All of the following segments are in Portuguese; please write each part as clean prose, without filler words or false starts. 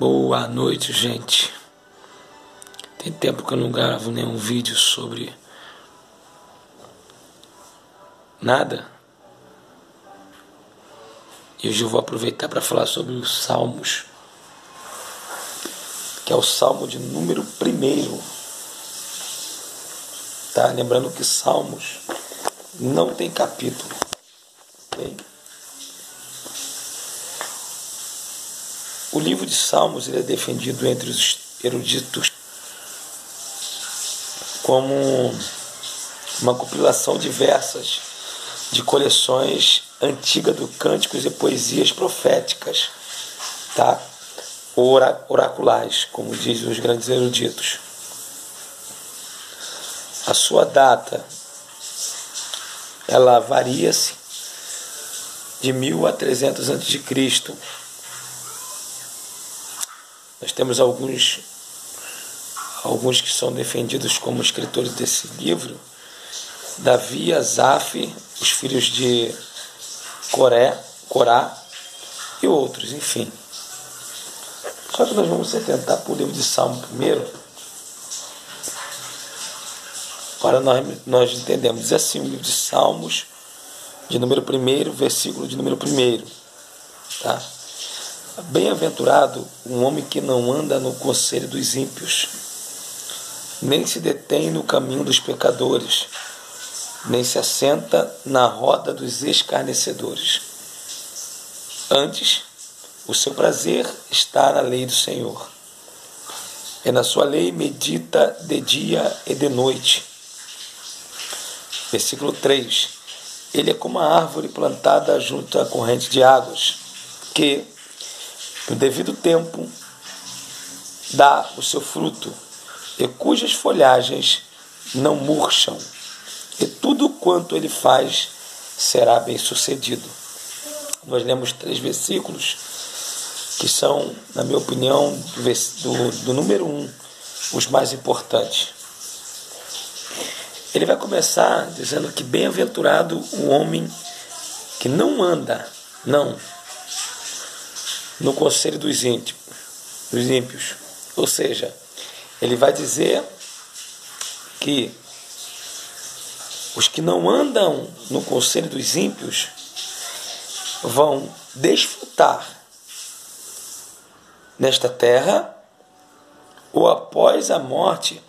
Boa noite, gente. Tem tempo que eu não gravo nenhum vídeo sobre nada. E hoje eu vou aproveitar para falar sobre os Salmos, que é o Salmo de número 1. Tá? Lembrando que Salmos não tem capítulo. Okay? O livro de Salmos ele é defendido entre os eruditos como uma compilação diversas de coleções antigas de cânticos e poesias proféticas, tá? Oraculares, como dizem os grandes eruditos. A sua data ela varia-se de 1000 a 300 a.C. Nós temos alguns que são defendidos como escritores desse livro: Davi, Asaf, os filhos de Corá e outros, enfim. Só que nós vamos tentar para o livro de Salmo primeiro, para nós entendemos. Diz assim o livro de Salmos, de número 1, versículo de número 1. Tá? Bem-aventurado um homem que não anda no conselho dos ímpios, nem se detém no caminho dos pecadores, nem se assenta na roda dos escarnecedores. Antes, o seu prazer está na lei do Senhor, e na sua lei medita de dia e de noite. Versículo 3. Ele é como a árvore plantada junto à corrente de águas, que, no devido tempo, dá o seu fruto, e cujas folhagens não murcham, e tudo quanto ele faz será bem sucedido. Nós lemos 3 versículos que são, na minha opinião, do número 1, os mais importantes. Ele vai começar dizendo que bem-aventurado o homem que não anda, no conselho dos ímpios. Ou seja, ele vai dizer que os que não andam no conselho dos ímpios vão desfrutar nesta terra ou após a morte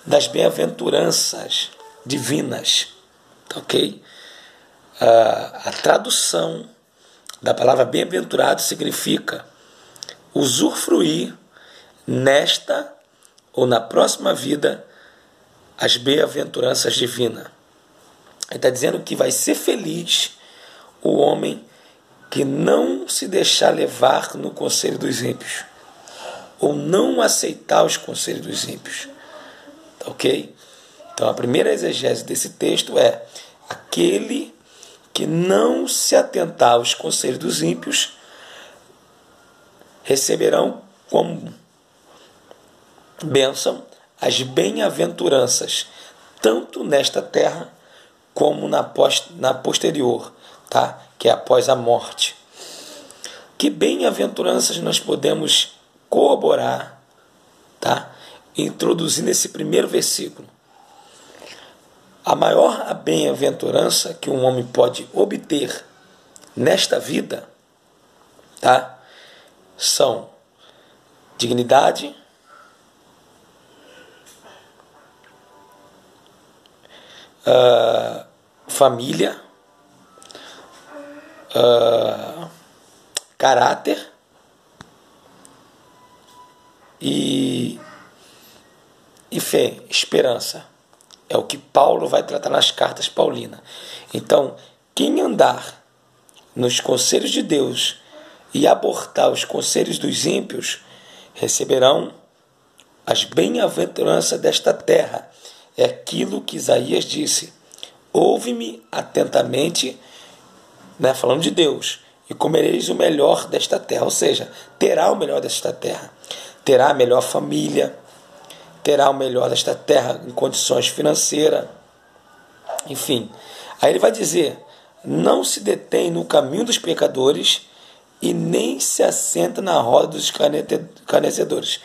das bem-aventuranças divinas. Ok? A tradução da palavra bem-aventurado significa usufruir nesta ou na próxima vida as bem-aventuranças divinas. Ele está dizendo que vai ser feliz o homem que não se deixar levar no conselho dos ímpios, ou não aceitar os conselhos dos ímpios. Ok? Então a primeira exegese desse texto é: aquele que não se atentar aos conselhos dos ímpios receberão como bênção as bem-aventuranças, tanto nesta terra como na posterior, tá? Que é após a morte. Que bem-aventuranças nós podemos corroborar, tá? Introduzindo esse primeiro versículo. A maior bem-aventurança que um homem pode obter nesta vida, tá? São dignidade, família, caráter e fé, esperança. É o que Paulo vai tratar nas cartas paulinas. Então, quem andar nos conselhos de Deus e abortar os conselhos dos ímpios receberão as bem-aventuranças desta terra. É aquilo que Isaías disse: ouve-me atentamente, né, falando de Deus, e comereis o melhor desta terra. Ou seja, terá o melhor desta terra, terá a melhor família, terá o melhor desta terra em condições financeiras, enfim. Aí ele vai dizer: não se detém no caminho dos pecadores, e nem se assenta na roda dos escarnecedores.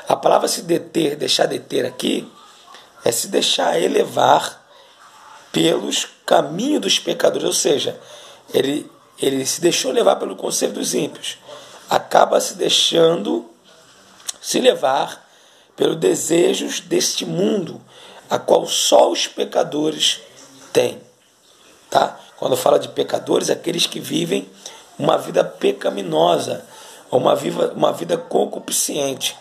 A palavra se deter, deixar deter aqui, é se deixar elevar pelos caminhos dos pecadores, ou seja, ele se deixou levar pelo conselho dos ímpios, acaba se deixando se levar pelos desejos deste mundo, a qual só os pecadores têm. Tá? Quando fala de pecadores, aqueles que vivem uma vida pecaminosa, uma vida concupiscente.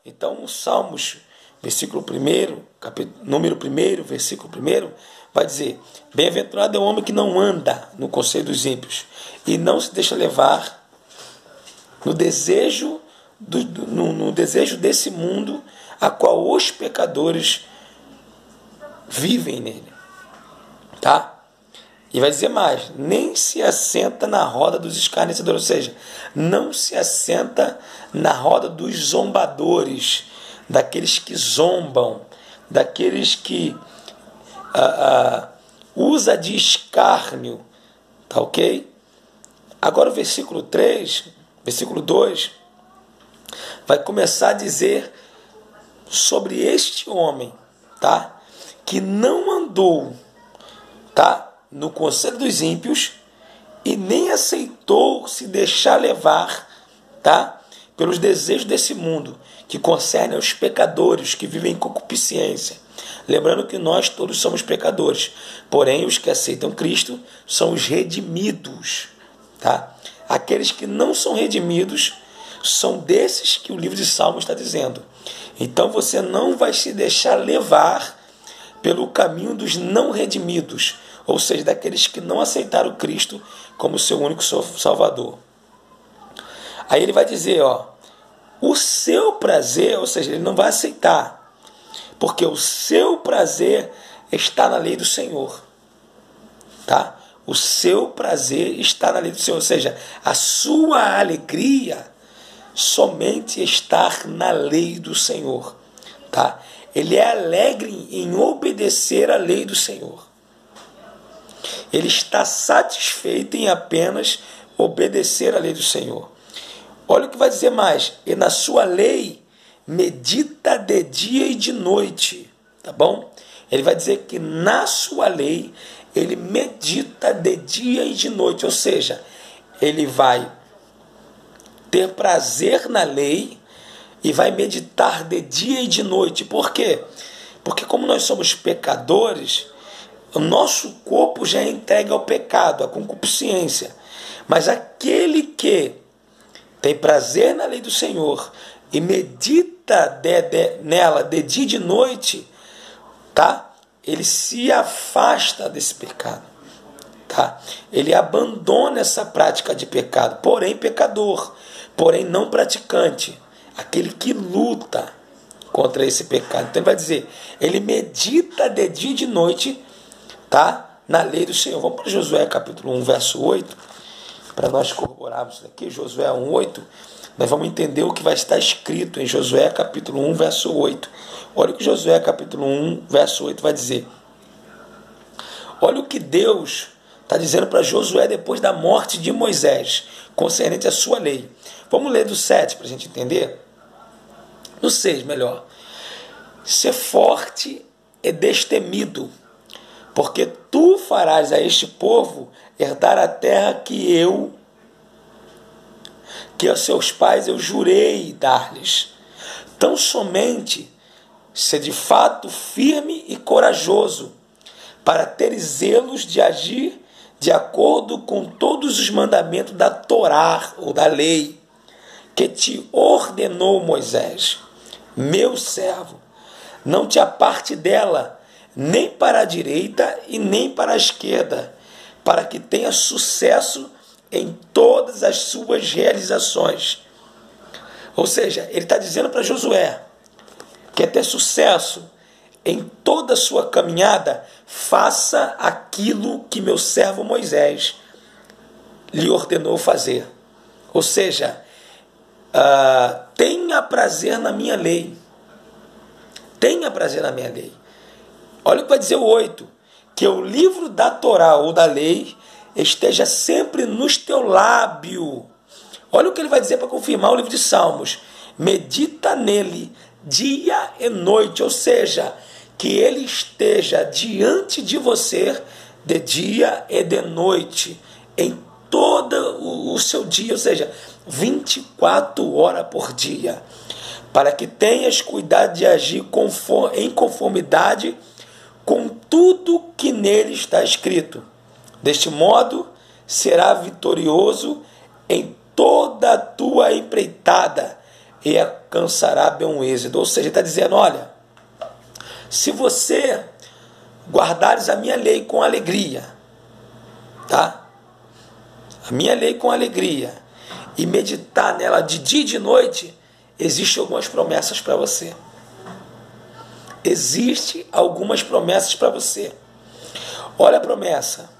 Então, Salmos, versículo 1, número 1, versículo 1, vai dizer: bem-aventurado é o homem que não anda no conselho dos ímpios e não se deixa levar no desejo desse mundo, a qual os pecadores vivem nele. Tá? E vai dizer mais: nem se assenta na roda dos escarnecedores, ou seja, não se assenta na roda dos zombadores, daqueles que zombam, daqueles que usa de escárnio. Tá ok? Agora o versículo 3, versículo 2, vai começar a dizer sobre este homem, tá? Que não andou, tá? No conselho dos ímpios e nem aceitou se deixar levar, tá? Pelos desejos desse mundo, que concerne aos pecadores que vivem em concupiscência. Lembrando que nós todos somos pecadores, porém os que aceitam Cristo são os redimidos, tá? Aqueles que não são redimidos são desses que o livro de Salmos está dizendo. Então você não vai se deixar levar pelo caminho dos não redimidos, ou seja, daqueles que não aceitaram Cristo como seu único Salvador. Aí ele vai dizer, o seu prazer, ou seja, ele não vai aceitar, porque o seu prazer está na lei do Senhor, tá? O seu prazer está na lei do Senhor, ou seja, a sua alegria somente está na lei do Senhor, tá? Ele é alegre em obedecer à lei do Senhor. Ele está satisfeito em apenas obedecer à lei do Senhor. Olha o que vai dizer mais: e na sua lei medita de dia e de noite, tá bom? Ele vai dizer que na sua lei ele medita de dia e de noite, ou seja, ele vai ter prazer na lei e vai meditar de dia e de noite. Por quê? Porque como nós somos pecadores, o nosso corpo já é entregue ao pecado, à concupiscência. Mas aquele que tem prazer na lei do Senhor e medita nela de dia e de noite, tá? Ele se afasta desse pecado, tá? Ele abandona essa prática de pecado, porém pecador, porém não praticante, aquele que luta contra esse pecado. Então ele vai dizer, ele medita de dia e de noite, tá? Na lei do Senhor. Vamos para Josué capítulo 1, verso 8, para nós corroborarmos isso aqui. Josué 1, 8, nós vamos entender o que vai estar escrito em Josué capítulo 1, verso 8. Olha o que Josué capítulo 1, verso 8 vai dizer. Olha o que Deus está dizendo para Josué depois da morte de Moisés, concernente à sua lei. Vamos ler do 7 para a gente entender? No 6, melhor. Ser forte e destemido, porque tu farás a este povo herdar a terra que a seus pais eu jurei dar-lhes. Tão somente ser de fato firme e corajoso, para teres zelos de agir de acordo com todos os mandamentos da Torá, ou da lei, que te ordenou Moisés, meu servo. Não te aparte dela, nem para a direita e nem para a esquerda, para que tenha sucesso em todas as suas realizações. Ou seja, ele está dizendo para Josué, quer ter sucesso em toda a sua caminhada, faça aquilo que meu servo Moisés lhe ordenou fazer. Ou seja, tenha prazer na minha lei. Tenha prazer na minha lei. Olha o que vai dizer o 8. Que o livro da Torá ou da lei esteja sempre nos teu lábio. Olha o que ele vai dizer para confirmar o livro de Salmos. Medita nele dia e noite, ou seja, que ele esteja diante de você de dia e de noite, em todo o seu dia, ou seja, 24 horas por dia, para que tenhas cuidado de agir em conformidade com tudo que nele está escrito. Deste modo, será vitorioso em toda a tua empreitada e alcançará bem êxito. Ou seja, ele está dizendo, olha, se você guardares a minha lei com alegria, tá? A minha lei com alegria, e meditar nela de dia e de noite, existem algumas promessas para você. Existem algumas promessas para você. Olha a promessa.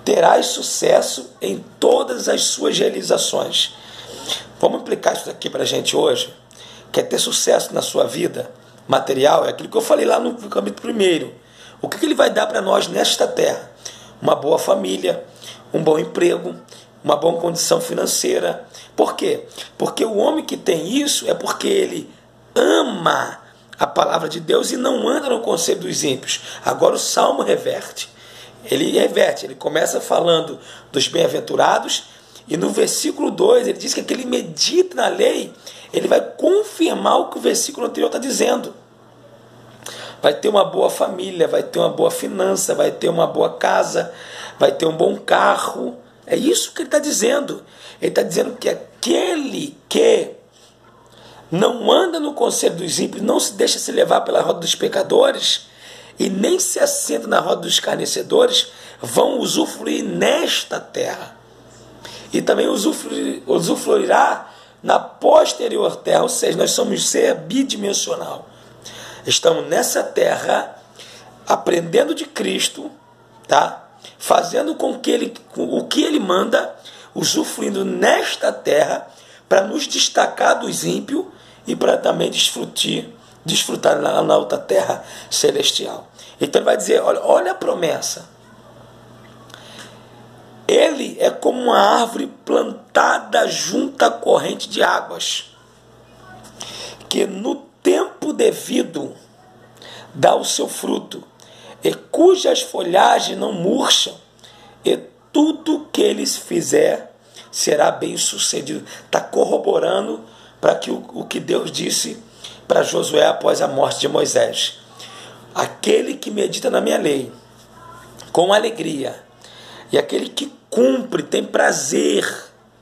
Terás sucesso em todas as suas realizações. Vamos implicar isso aqui para a gente hoje? Quer ter sucesso na sua vida material? É aquilo que eu falei lá no capítulo 1. O que ele vai dar para nós nesta terra? Uma boa família, um bom emprego, uma boa condição financeira. Por quê? Porque o homem que tem isso é porque ele ama a palavra de Deus e não anda no conselho dos ímpios. Agora o Salmo reverte. Ele começa falando dos bem-aventurados e no versículo 2 ele diz que aquele medita na lei, ele vai confirmar o que o versículo anterior está dizendo. Vai ter uma boa família, vai ter uma boa finança, vai ter uma boa casa, vai ter um bom carro. É isso que ele está dizendo. Ele está dizendo que aquele que não anda no conselho dos ímpios, não se deixa se levar pela roda dos pecadores e nem se assenta na roda dos escarnecedores, vão usufruir nesta terra. E também usufruirá na posterior terra, ou seja, nós somos ser bidimensional. Estamos nessa terra, aprendendo de Cristo, tá? Fazendo com que o que Ele manda, usufruindo nesta terra, para nos destacar dos ímpios e para também desfrutar na outra terra celestial. Então ele vai dizer, olha a promessa. Ele é como uma árvore plantada junto à corrente de águas, que no tempo devido dá o seu fruto, e cujas folhagens não murcham, e tudo que eles fizer será bem sucedido. Está corroborando para que o que Deus disse para Josué após a morte de Moisés. Aquele que medita na minha lei com alegria, e aquele que cumpre, tem prazer,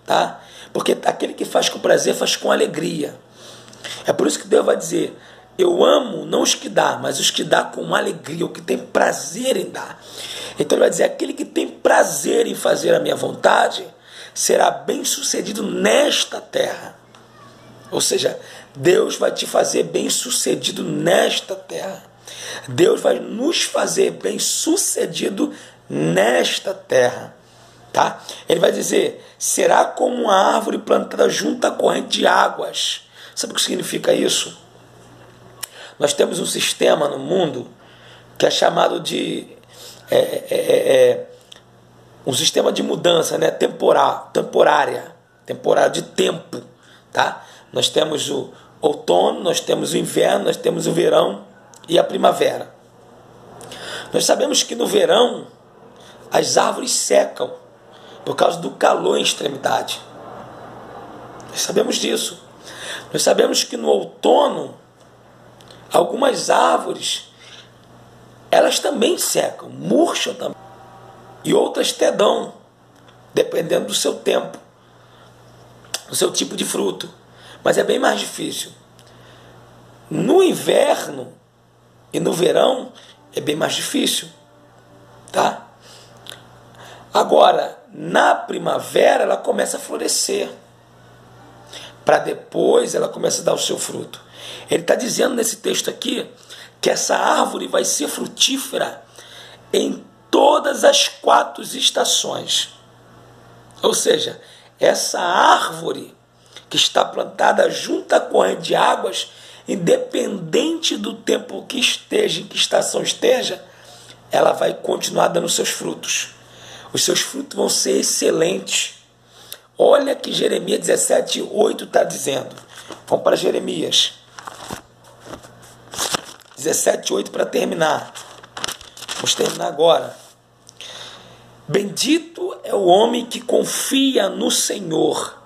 tá? Porque aquele que faz com prazer, faz com alegria. É por isso que Deus vai dizer, eu amo não os que dá, mas os que dá com alegria, o que tem prazer em dar. Então ele vai dizer, aquele que tem prazer em fazer a minha vontade, será bem sucedido nesta terra. Ou seja, Deus vai te fazer bem sucedido nesta terra. Deus vai nos fazer bem sucedido nesta terra. Tá? Ele vai dizer, será como uma árvore plantada junto à corrente de águas. Sabe o que significa isso? Nós temos um sistema no mundo que é chamado de um sistema de mudança, né? Temporária de tempo. Tá? Nós temos o outono, nós temos o inverno, nós temos o verão e a primavera. Nós sabemos que no verão as árvores secam por causa do calor em extremidade. Nós sabemos disso. Nós sabemos que no outono algumas árvores elas também secam, murcham também. E outras até dão, dependendo do seu tempo, do seu tipo de fruto. Mas é bem mais difícil. No inverno e no verão é bem mais difícil, tá? Agora, na primavera ela começa a florescer, para depois ela começa a dar o seu fruto. Ele está dizendo nesse texto aqui que essa árvore vai ser frutífera em todas as 4 estações. Ou seja, essa árvore que está plantada junto à corrente de águas, independente do tempo que esteja, em que estação esteja, ela vai continuar dando seus frutos. Os seus frutos vão ser excelentes. Olha que Jeremias 17:8 está dizendo. Vamos para Jeremias 17:8 para terminar. Vamos terminar agora. Bendito é o homem que confia no Senhor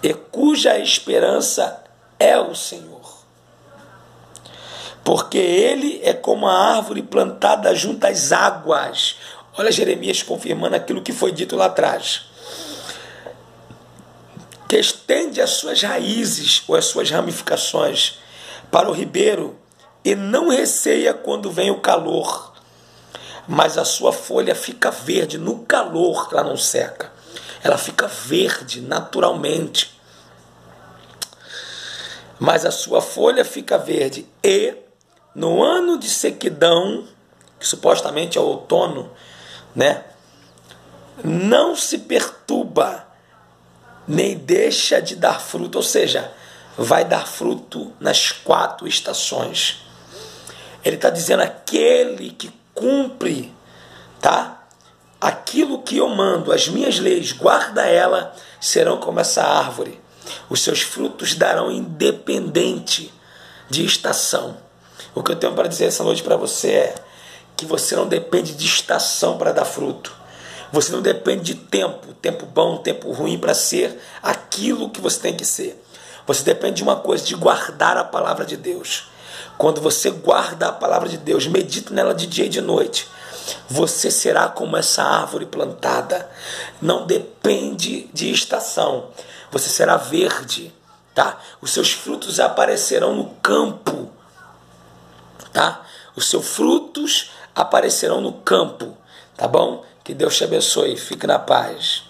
e cuja esperança é o Senhor. Porque ele é como a árvore plantada junto às águas. Olha Jeremias confirmando aquilo que foi dito lá atrás. Que estende as suas raízes ou as suas ramificações para o ribeiro e não receia quando vem o calor, mas a sua folha fica verde no calor, ela não seca, ela fica verde naturalmente, mas a sua folha fica verde e no ano de sequidão, que supostamente é o outono, né, não se perturba, nem deixa de dar fruto, ou seja, vai dar fruto nas 4 estações. Ele está dizendo, aquele que cumpre, tá? Aquilo que eu mando, as minhas leis, guarda ela, serão como essa árvore. Os seus frutos darão independente de estação. O que eu tenho para dizer essa noite para você é que você não depende de estação para dar fruto. Você não depende de tempo bom, tempo ruim para ser aquilo que você tem que ser. Você depende de uma coisa, de guardar a palavra de Deus. Quando você guarda a palavra de Deus, medita nela de dia e de noite, você será como essa árvore plantada. Não depende de estação. Você será verde, tá? Os seus frutos aparecerão no campo, tá? Os seus frutos aparecerão no campo, tá bom? Que Deus te abençoe. Fique na paz.